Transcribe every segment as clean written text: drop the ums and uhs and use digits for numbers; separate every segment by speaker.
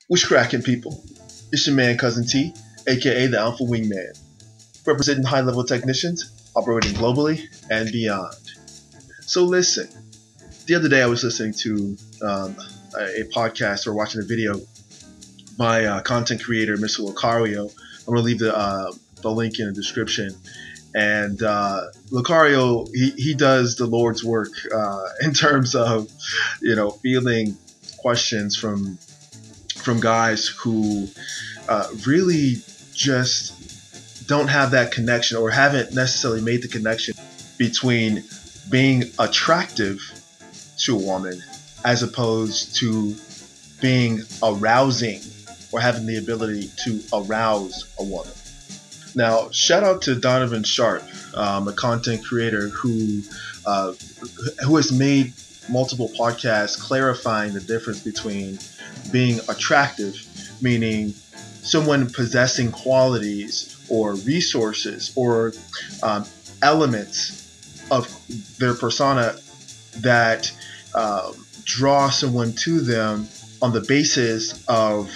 Speaker 1: What's cracking, people? It's your man, Cousin T, aka the Alpha Wingman, representing high-level technicians operating globally and beyond. So listen, the other day I was listening to a podcast or watching a video by content creator Mr. Locario. I'm going to leave the link in the description. And Locario, he does the Lord's work in terms of, fielding questions from guys who really just don't have that connection or haven't necessarily made the connection between being attractive to a woman as opposed to being arousing or having the ability to arouse a woman. Now, shout out to Donovan Sharp, a content creator who has made multiple podcasts clarifying the difference between being attractive, meaning someone possessing qualities or resources or elements of their persona that draw someone to them on the basis of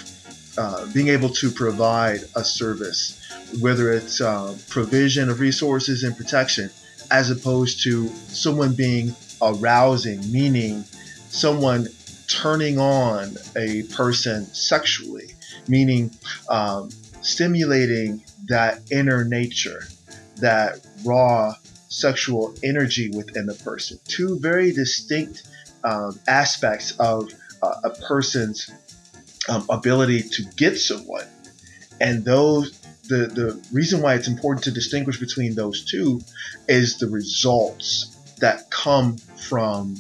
Speaker 1: being able to provide a service, whether it's provision of resources and protection, as opposed to someone being arousing, meaning someone turning on a person sexually, meaning stimulating that inner nature, that raw sexual energy within the person. Two very distinct aspects of a person's ability to get someone. And the reason why it's important to distinguish between those two is the results that come from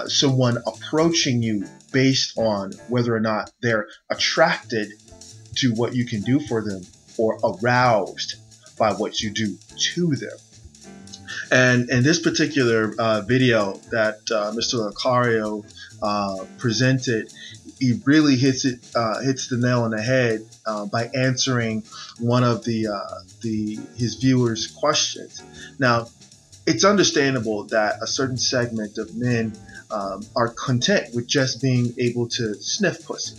Speaker 1: someone approaching you based on whether or not they're attracted to what you can do for them or aroused by what you do to them. And in this particular video that Mr. Locario presented, he really hits the nail on the head by answering one of his viewers' questions. Now, it's understandable that a certain segment of men are content with just being able to sniff pussy,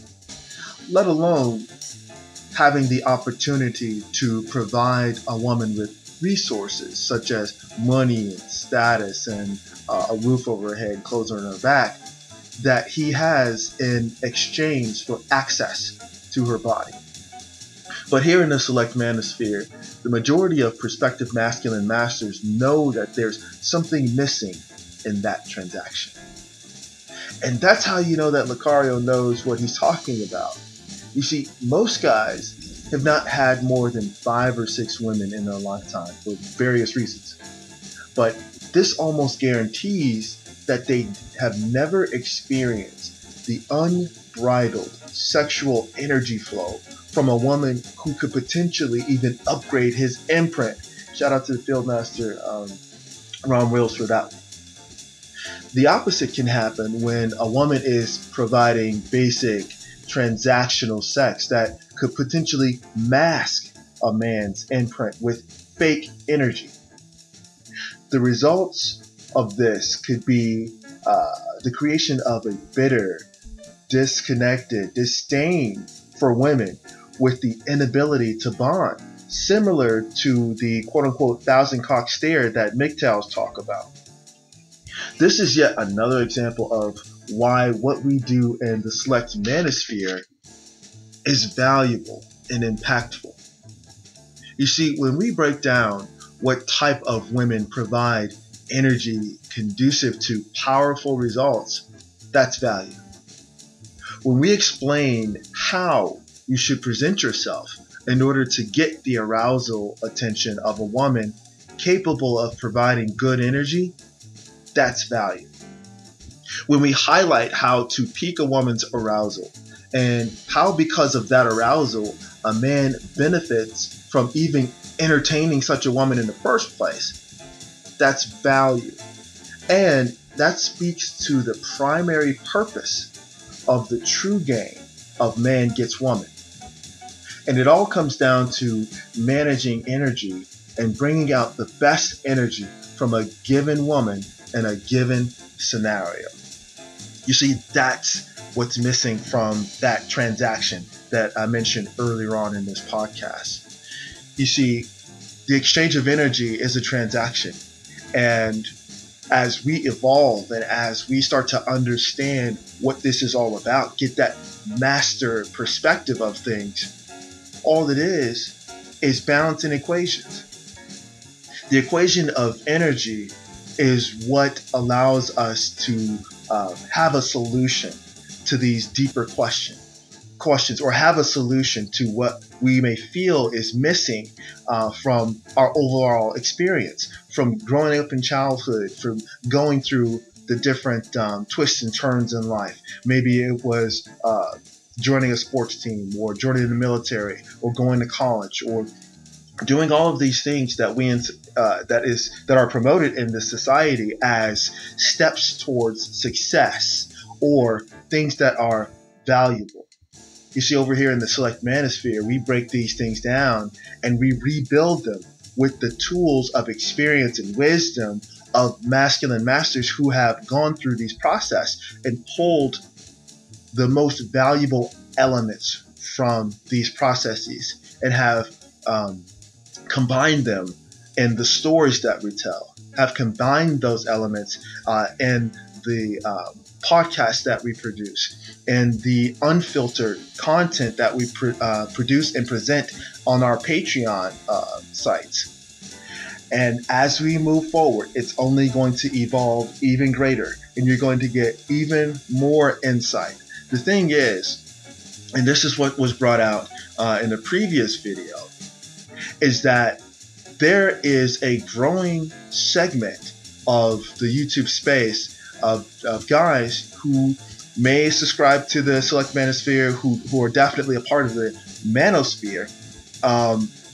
Speaker 1: let alone having the opportunity to provide a woman with resources such as money and status and a roof over her head, clothes on her back, that he has in exchange for access to her body. But here in the Select Manosphere, the majority of prospective masculine masters know that there's something missing in that transaction. And that's how you know that Locario knows what he's talking about. You see, most guys have not had more than 5 or 6 women in their lifetime for various reasons. But this almost guarantees that they have never experienced the unbridled sexual energy flow from a woman who could potentially even upgrade his imprint. Shout out to the Fieldmaster Ron Wills for that. The opposite can happen when a woman is providing basic transactional sex that could potentially mask a man's imprint with fake energy. The results of this could be the creation of a bitter, disconnected disdain for women with the inability to bond, similar to the quote-unquote thousand cock stare that MGTOWs talk about. This is yet another example of why what we do in the Select Manosphere is valuable and impactful. You see, when we break down what type of women provide energy conducive to powerful results, that's value. When we explain how you should present yourself in order to get the arousal attention of a woman capable of providing good energy, that's value. When we highlight how to pique a woman's arousal and how because of that arousal a man benefits from even entertaining such a woman in the first place, that's value. And that speaks to the primary purpose of the true game of man gets woman. And it all comes down to managing energy and bringing out the best energy from a given woman in a given scenario. You see, that's what's missing from that transaction that I mentioned earlier on in this podcast. You see, the exchange of energy is a transaction. And as we evolve and as we start to understand what this is all about, get that master perspective of things, all it is balancing equations. The equation of energy is what allows us to have a solution to these deeper questions, or have a solution to what we may feel is missing from our overall experience, from growing up in childhood, from going through the different twists and turns in life. Maybe it was joining a sports team, or joining the military, or going to college, or doing all of these things that that are promoted in the society as steps towards success, or things that are valuable. You see, over here in the Select Manosphere, we break these things down and we rebuild them with the tools of experience and wisdom of masculine masters who have gone through these process and pulled the most valuable elements from these processes, and have combined them in the stories that we tell, have combined those elements in the podcasts that we produce, and the unfiltered content that we produce and present on our Patreon sites. And as we move forward, it's only going to evolve even greater, and you're going to get even more insight. The thing is, and this is what was brought out in the previous video, is that there is a growing segment of the YouTube space of guys who may subscribe to the Select Manosphere, who are definitely a part of the Manosphere,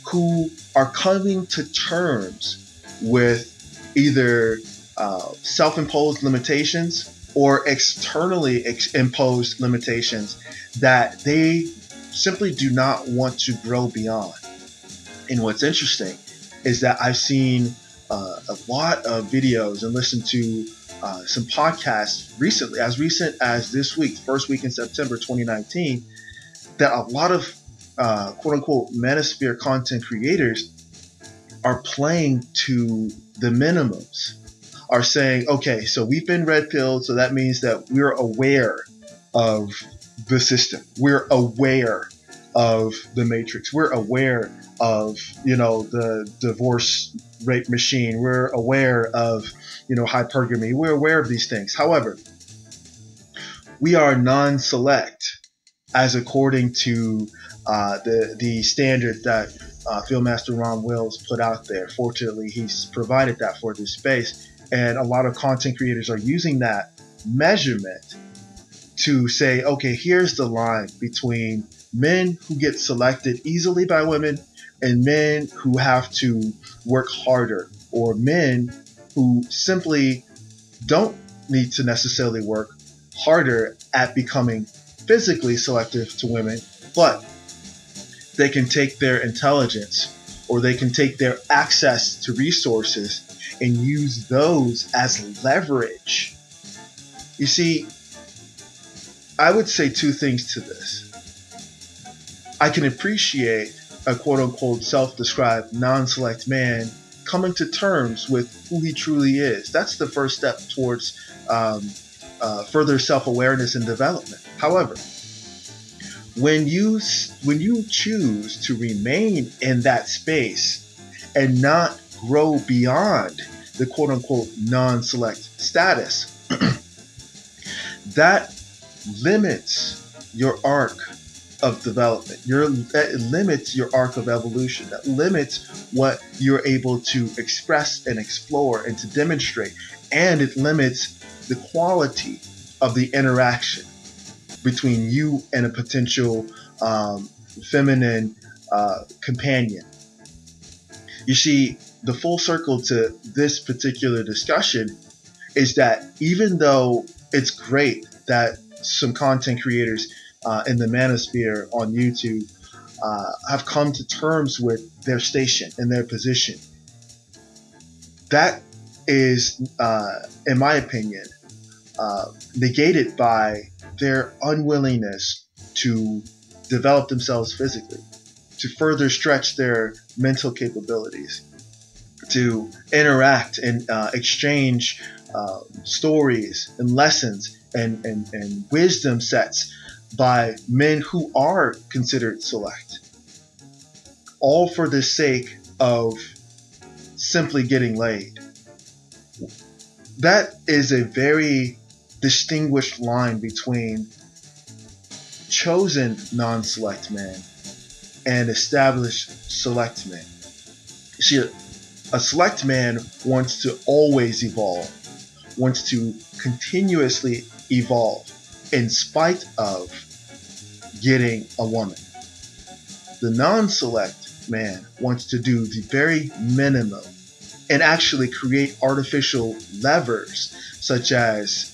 Speaker 1: who are coming to terms with either self-imposed limitations or externally imposed limitations that they simply do not want to grow beyond. And what's interesting is that I've seen a lot of videos and listened to some podcasts recently, as recent as this week, first week in September 2019, that a lot of quote-unquote Manosphere content creators are playing to the minimums, are saying, okay, so we've been red pilled, so that means that we're aware of the system. We're aware of the matrix. We're aware of, the divorce rape machine. We're aware of, hypergamy. We're aware of these things. However, we are non-select as according to the standard that Fieldmaster Ron Wills put out there. Fortunately, he's provided that for this space, and a lot of content creators are using that measurement to say, okay, here's the line between men who get selected easily by women and men who have to work harder, or men who simply don't need to necessarily work harder at becoming physically selective to women, but they can take their intelligence, or they can take their access to resources and use those as leverage. You see, I would say two things to this. I can appreciate a quote-unquote self-described non-select man coming to terms with who he truly is. That's the first step towards further self-awareness and development. However, when you choose to remain in that space and not grow beyond the quote-unquote non-select status, that limits your arc of development. That limits your arc of evolution. That limits what you're able to express and explore and to demonstrate. And it limits the quality of the interaction between you and a potential feminine companion. You see, the full circle to this particular discussion is that even though it's great that some content creators in the Manosphere on YouTube have come to terms with their station and their position, that is, in my opinion, negated by their unwillingness to develop themselves physically, to further stretch their mental capabilities, to interact and exchange stories and lessons and wisdom sets by men who are considered select, all for the sake of simply getting laid. That is a very distinguished line between chosen non-select men and established select men. See, a select man wants to always evolve, wants to continuously evolve in spite of getting a woman. The non-select man wants to do the very minimum and actually create artificial levers such as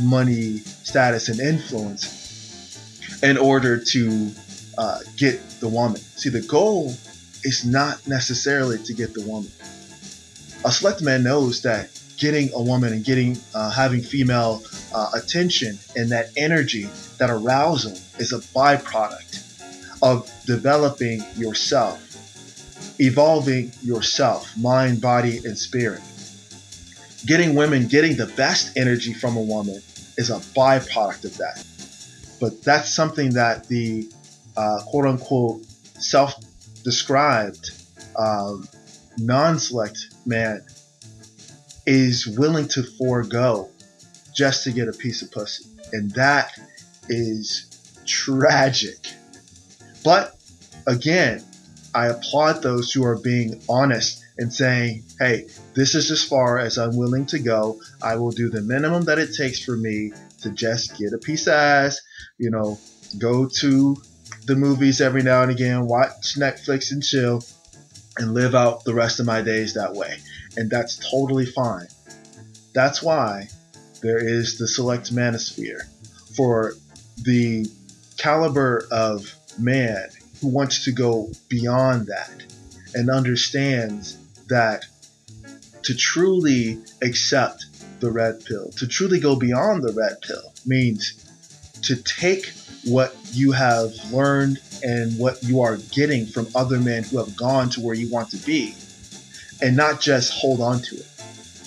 Speaker 1: money, status, and influence in order to get the woman. See, the goal is not necessarily to get the woman. A select man knows that getting a woman and getting having female attention and that energy, that arousal, is a byproduct of developing yourself, evolving yourself, mind, body, and spirit. Getting women, getting the best energy from a woman is a byproduct of that. But that's something that the quote-unquote self-described non-select man is willing to forego just to get a piece of pussy. And that is tragic. But again, I applaud those who are being honest and saying, hey, this is as far as I'm willing to go. I will do the minimum that it takes for me to just get a piece of ass, go to the movies every now and again, watch Netflix and chill, and live out the rest of my days that way. And that's totally fine. That's why there is the Select Manosphere, for the caliber of man who wants to go beyond that and understands that to truly accept the red pill, to truly go beyond the red pill, means to take what you have learned and what you are getting from other men who have gone to where you want to be, and not just hold on to it,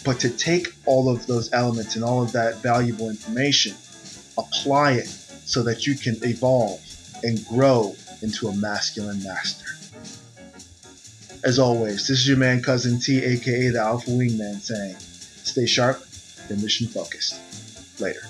Speaker 1: but to take all of those elements and all of that valuable information, apply it so that you can evolve and grow into a masculine master. As always, this is your man Cousin T, aka the Alpha Wingman, saying, stay sharp and mission focused. Later.